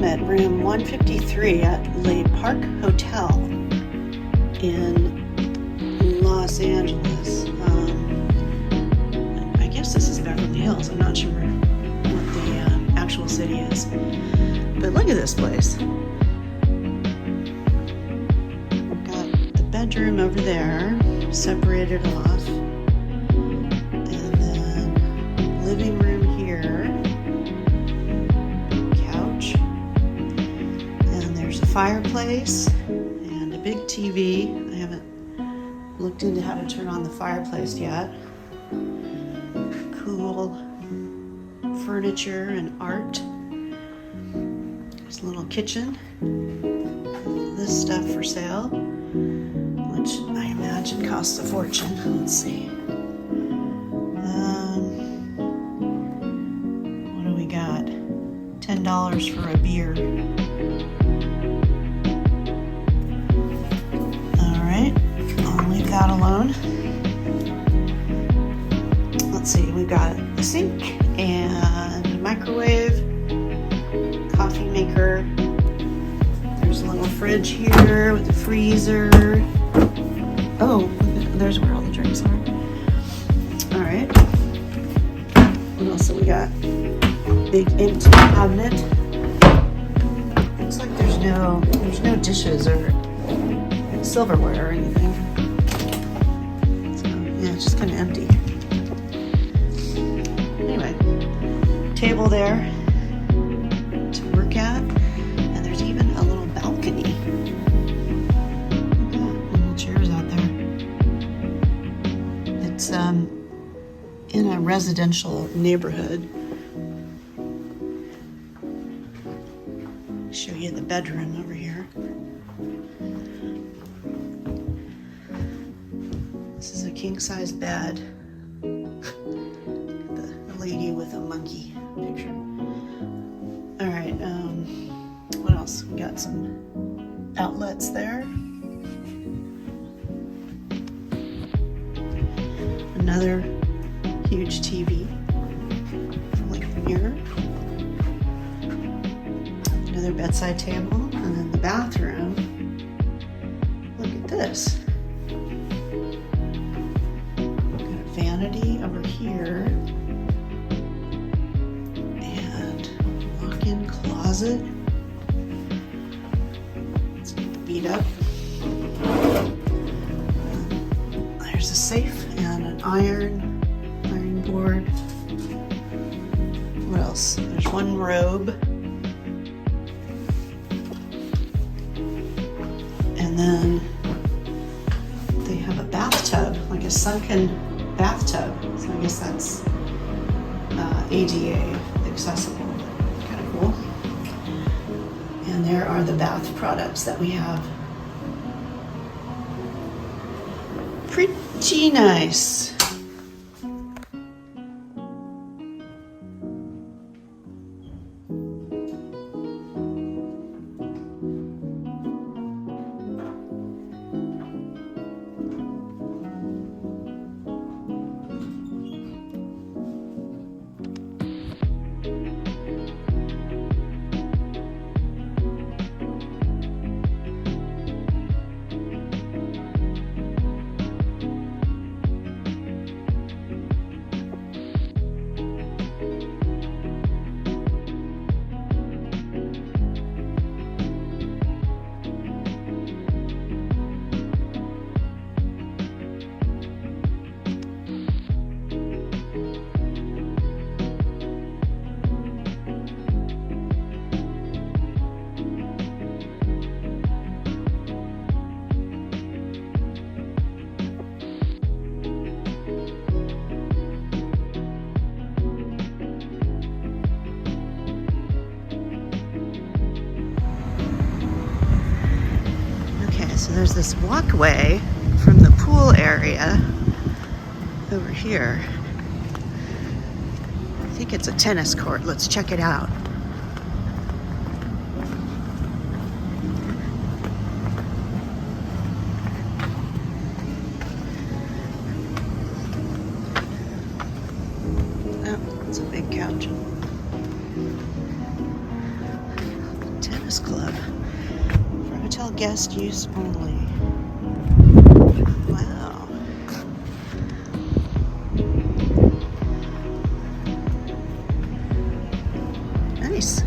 I'm at room 153 at Le Parc Hotel in Los Angeles. I guess this is Beverly Hills. I'm not sure what the actual city is. But look at this place. We've got the bedroom over there, separated off. And then living room here. Couch. And there's a fireplace and a big TV. I haven't looked into how to turn on the fireplace yet. Cool furniture and art. There's a little kitchen. This stuff for sale, which I imagine costs a fortune. Let's see. What do we got? $10 for a beer. Alright, I'll leave that alone. Let's see, we've got a sink and a microwave, coffee maker. There's a little fridge here with a freezer. Oh, there's where all the drinks are. Alright. What else have we got? Big empty cabinet. Looks like there's no dishes or silverware or anything. So yeah, it's just kind of empty. Anyway, table there to work at, and there's even a little balcony. Look at that, little chairs out there. It's in a residential neighborhood. Show you the bedroom over here. This is a king-size bed. The lady with a monkey picture. All right, what else? We got some outlets there. Another huge TV like here. Another bedside table, and then the bathroom. Look at this. Got a vanity over here. And walk-in closet. It's beat up. There's a safe and an iron board. What else? There's one robe. And then they have a bathtub, like a sunken bathtub. So I guess that's ADA accessible, kind of cool. And there are the bath products that we have. Pretty nice. So there's this walkway from the pool area over here. I think it's a tennis court. Let's check it out. Oh, it's a big couch. Breakfast Club. For hotel guest use only. Wow. Nice.